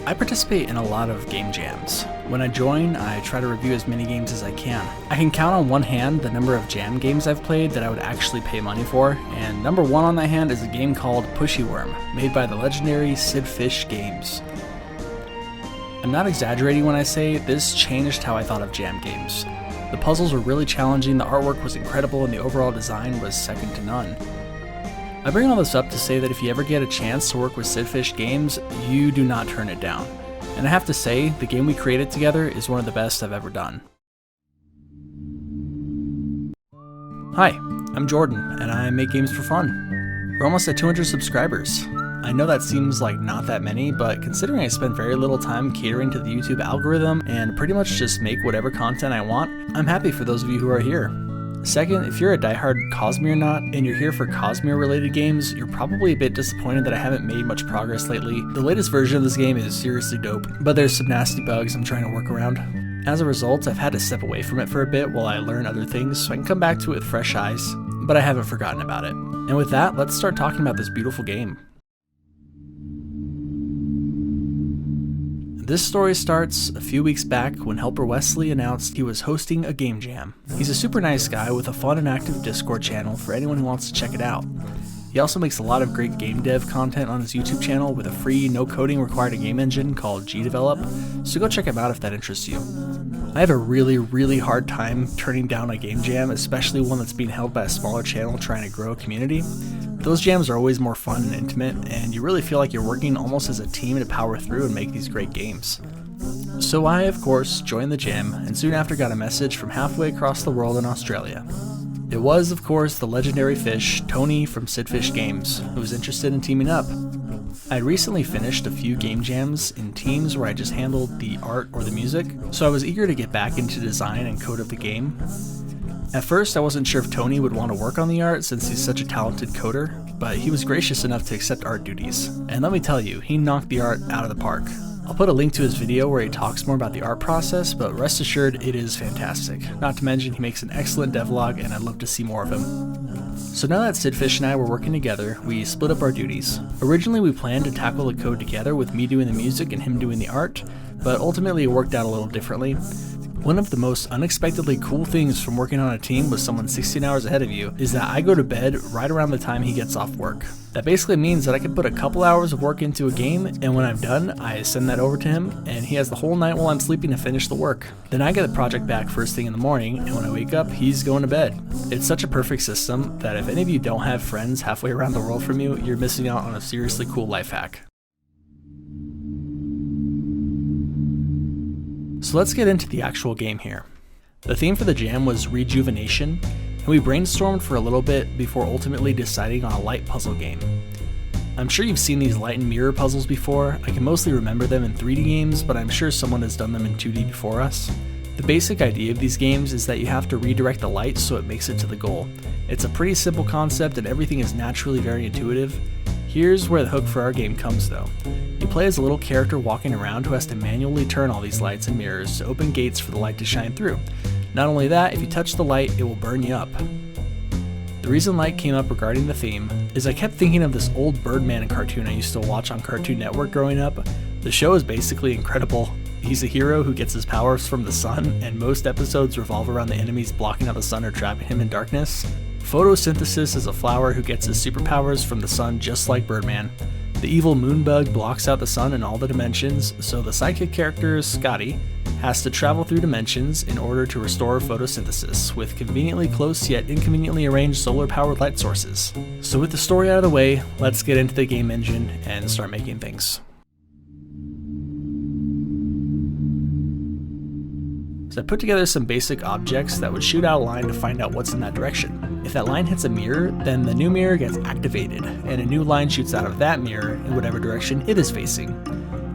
I participate in a lot of game jams. When I join, I try to review as many games as I can. I can count on one hand the number of jam games I've played that I would actually pay money for, and number one on that hand is a game called Pushy Worm, made by the legendary Sid Fish Games. I'm not exaggerating when I say this changed how I thought of jam games. The puzzles were really challenging, the artwork was incredible, and the overall design was second to none. I bring all this up to say that if you ever get a chance to work with Sid Fish Games, you do not turn it down. And I have to say, the game we created together is one of the best I've ever done. Hi, I'm Jordan, and I make games for fun. We're almost at 200 subscribers. I know that seems like not that many, but considering I spend very little time catering to the YouTube algorithm and pretty much just make whatever content I want, I'm happy for those of you who are here. Second, if you're a diehard Cosmere nut and you're here for Cosmere related games, you're probably a bit disappointed that I haven't made much progress lately. The latest version of this game is seriously dope, but there's some nasty bugs I'm trying to work around. As a result, I've had to step away from it for a bit while I learn other things so I can come back to it with fresh eyes, but I haven't forgotten about it. And with that, let's start talking about this beautiful game. This story starts a few weeks back when Helper Wesley announced he was hosting a game jam. He's a super nice guy with a fun and active Discord channel for anyone who wants to check it out. He also makes a lot of great game dev content on his YouTube channel with a free, no coding required game engine called DEVlog, so go check him out if that interests you. I have a really hard time turning down a game jam, especially one that's being held by a smaller channel trying to grow a community. Those jams are always more fun and intimate, and you really feel like you're working almost as a team to power through and make these great games. So I, of course, joined the jam, and soon after got a message from halfway across the world in Australia. It was, of course, the legendary fish, Tony from Sid Fish Games, who was interested in teaming up. I had recently finished a few game jams in teams where I just handled the art or the music, so I was eager to get back into design and code of the game. At first, I wasn't sure if Tony would want to work on the art since he's such a talented coder, but he was gracious enough to accept art duties. And let me tell you, he knocked the art out of the park. I'll put a link to his video where he talks more about the art process, but rest assured it is fantastic. Not to mention he makes an excellent devlog and I'd love to see more of him. So now that Sid Fish and I were working together, we split up our duties. Originally we planned to tackle the code together with me doing the music and him doing the art, but ultimately it worked out a little differently. One of the most unexpectedly cool things from working on a team with someone 16 hours ahead of you is that I go to bed right around the time he gets off work. That basically means that I can put a couple hours of work into a game, and when I'm done, I send that over to him, and he has the whole night while I'm sleeping to finish the work. Then I get the project back first thing in the morning, and when I wake up, he's going to bed. It's such a perfect system that if any of you don't have friends halfway around the world from you, you're missing out on a seriously cool life hack. So let's get into the actual game here. The theme for the jam was rejuvenation, and we brainstormed for a little bit before ultimately deciding on a light puzzle game. I'm sure you've seen these light and mirror puzzles before. I can mostly remember them in 3D games, but I'm sure someone has done them in 2D before us. The basic idea of these games is that you have to redirect the light so it makes it to the goal. It's a pretty simple concept and everything is naturally very intuitive. Here's where the hook for our game comes though. You play as a little character walking around who has to manually turn all these lights and mirrors to open gates for the light to shine through. Not only that, if you touch the light, it will burn you up. The reason light came up regarding the theme is I kept thinking of this old Birdman cartoon I used to watch on Cartoon Network growing up. The show is basically incredible. He's a hero who gets his powers from the sun, and most episodes revolve around the enemies blocking out the sun or trapping him in darkness. Photosynthesis is a flower who gets his superpowers from the sun just like Birdman. The evil moonbug blocks out the sun in all the dimensions, so the sidekick character, Scotty, has to travel through dimensions in order to restore photosynthesis with conveniently close yet inconveniently arranged solar-powered light sources. So with the story out of the way, let's get into the game engine and start making things. So I put together some basic objects that would shoot out a line to find out what's in that direction. If that line hits a mirror, then the new mirror gets activated, and a new line shoots out of that mirror in whatever direction it is facing.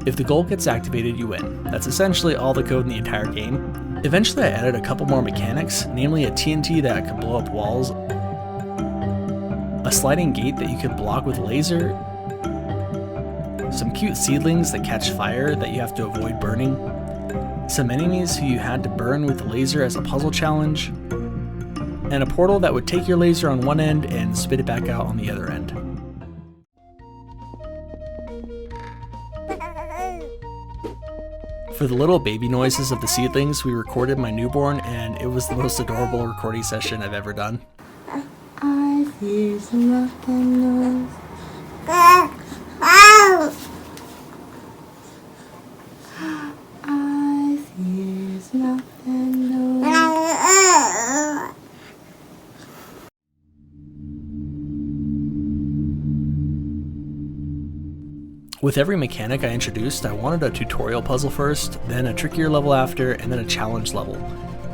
If the goal gets activated, you win. That's essentially all the code in the entire game. Eventually I added a couple more mechanics, namely a TNT that could blow up walls, a sliding gate that you could block with a laser, some cute seedlings that catch fire that you have to avoid burning, some enemies who you had to burn with a laser as a puzzle challenge, and a portal that would take your laser on one end and spit it back out on the other end. For the little baby noises of the seedlings, we recorded my newborn, and it was the most adorable recording session I've ever done. Eyes, ears, mouth, and nose. Eyes, ears, mouth, and nose. With every mechanic I introduced, I wanted a tutorial puzzle first, then a trickier level after, and then a challenge level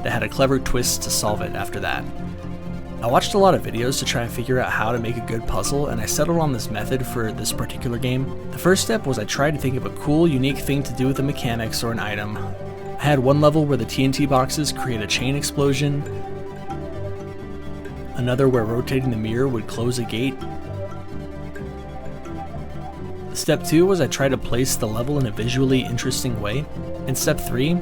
that had a clever twist to solve it after that. I watched a lot of videos to try and figure out how to make a good puzzle, and I settled on this method for this particular game. The first step was I tried to think of a cool, unique thing to do with the mechanics or an item. I had one level where the TNT boxes create a chain explosion, another where rotating the mirror would close a gate. Step 2 was I tried to place the level in a visually interesting way. And step 3,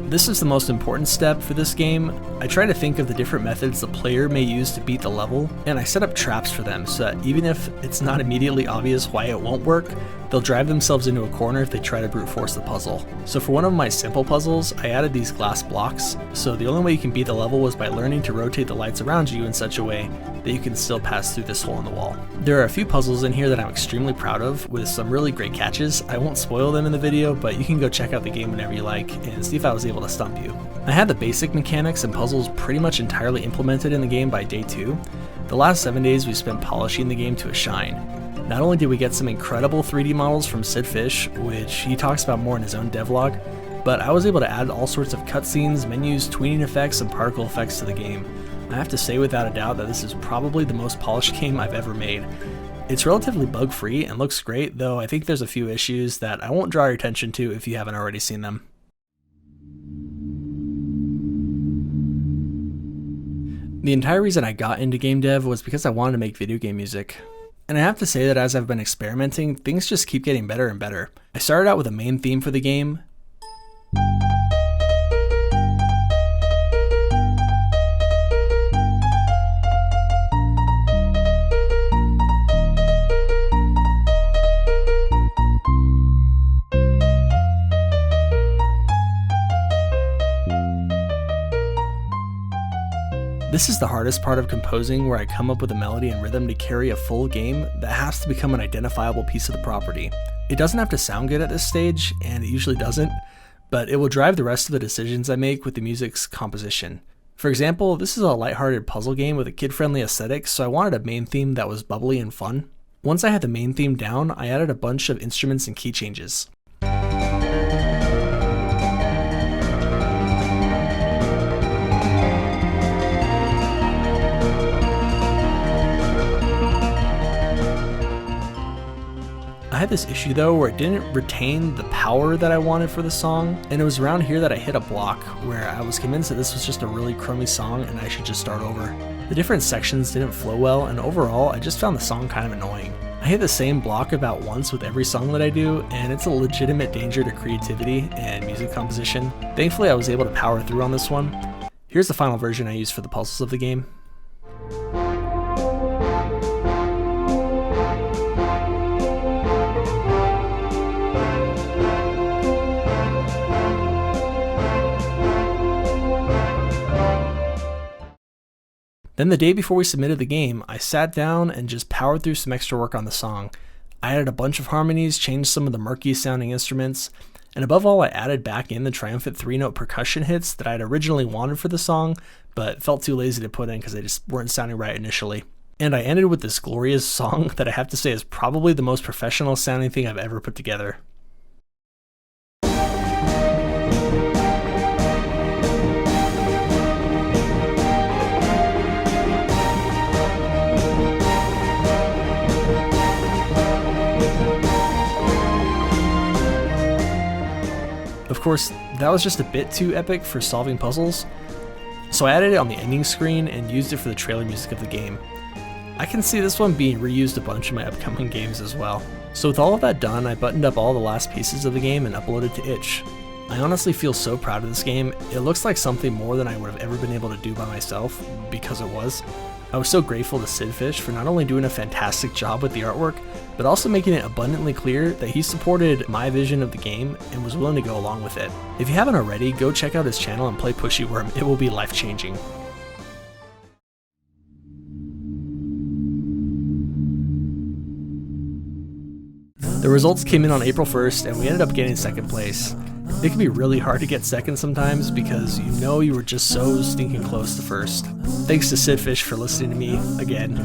this is the most important step for this game, I try to think of the different methods the player may use to beat the level, and I set up traps for them so that even if it's not immediately obvious why it won't work, they'll drive themselves into a corner if they try to brute force the puzzle. So for one of my simple puzzles, I added these glass blocks, so the only way you can beat the level was by learning to rotate the lights around you in such a way that you can still pass through this hole in the wall. There are a few puzzles in here that I'm extremely proud of, with some really great catches. I won't spoil them in the video, but you can go check out the game whenever you like and see if I was able to stump you. I had the basic mechanics and puzzles pretty much entirely implemented in the game by day 2. The last 7 days we spent polishing the game to a shine. Not only did we get some incredible 3D models from Sid Fish, which he talks about more in his own devlog, but I was able to add all sorts of cutscenes, menus, tweening effects, and particle effects to the game. I have to say without a doubt that this is probably the most polished game I've ever made. It's relatively bug-free and looks great, though I think there's a few issues that I won't draw your attention to if you haven't already seen them. The entire reason I got into game dev was because I wanted to make video game music. And I have to say that as I've been experimenting, things just keep getting better and better. I started out with a main theme for the game. This is the hardest part of composing, where I come up with a melody and rhythm to carry a full game that has to become an identifiable piece of the property. It doesn't have to sound good at this stage, and it usually doesn't, but it will drive the rest of the decisions I make with the music's composition. For example, this is a lighthearted puzzle game with a kid-friendly aesthetic, so I wanted a main theme that was bubbly and fun. Once I had the main theme down, I added a bunch of instruments and key changes. I had this issue though where it didn't retain the power that I wanted for the song, and it was around here that I hit a block where I was convinced that this was just a really crummy song and I should just start over. The different sections didn't flow well, and overall I just found the song kind of annoying. I hit the same block about once with every song that I do, and it's a legitimate danger to creativity and music composition. Thankfully I was able to power through on this one. Here's the final version I used for the puzzles of the game. Then the day before we submitted the game, I sat down and just powered through some extra work on the song. I added a bunch of harmonies, changed some of the murky sounding instruments, and above all I added back in the triumphant 3-note percussion hits that I had originally wanted for the song, but felt too lazy to put in because they just weren't sounding right initially. And I ended with this glorious song that I have to say is probably the most professional sounding thing I've ever put together. Of course, that was just a bit too epic for solving puzzles, so I added it on the ending screen and used it for the trailer music of the game. I can see this one being reused a bunch in my upcoming games as well. So with all of that done, I buttoned up all the last pieces of the game and uploaded to itch. I honestly feel so proud of this game. It looks like something more than I would have ever been able to do by myself, because it was. I was so grateful to Sidfish for not only doing a fantastic job with the artwork, but also making it abundantly clear that he supported my vision of the game and was willing to go along with it. If you haven't already, go check out his channel and play Pushy Worm, it will be life-changing. The results came in on April 1st and we ended up getting second place. It can be really hard to get second sometimes because you know you were just so stinking close to first. Thanks to Sidfish for listening to me again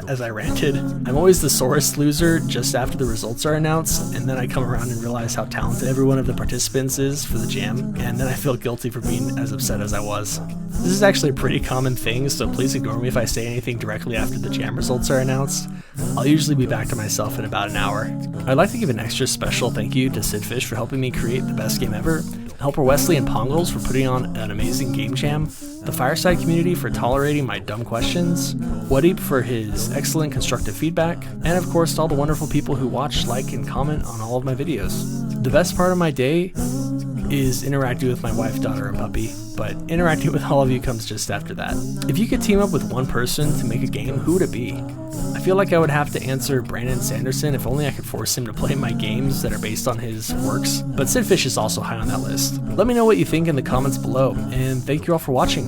as I ranted. I'm always the sorest loser just after the results are announced, and then I come around and realize how talented every one of the participants is for the jam, and then I feel guilty for being as upset as I was. This is actually a pretty common thing, so please ignore me if I say anything directly after the jam results are announced. I'll usually be back to myself in about an hour. I'd like to give an extra special thank you to Sidfish for helping me create the best game ever, Helper Wesley and Pongles for putting on an amazing game jam, the Fireside community for tolerating my dumb questions, Wadeep for his excellent constructive feedback, and of course to all the wonderful people who watch, like, and comment on all of my videos. The best part of my day is interacting with my wife, daughter, and puppy, but interacting with all of you comes just after that. If you could team up with one person to make a game, who would it be? I feel like I would have to answer Brandon Sanderson if only I could force him to play my games that are based on his works, but Sidfish is also high on that list. Let me know what you think in the comments below, and thank you all for watching.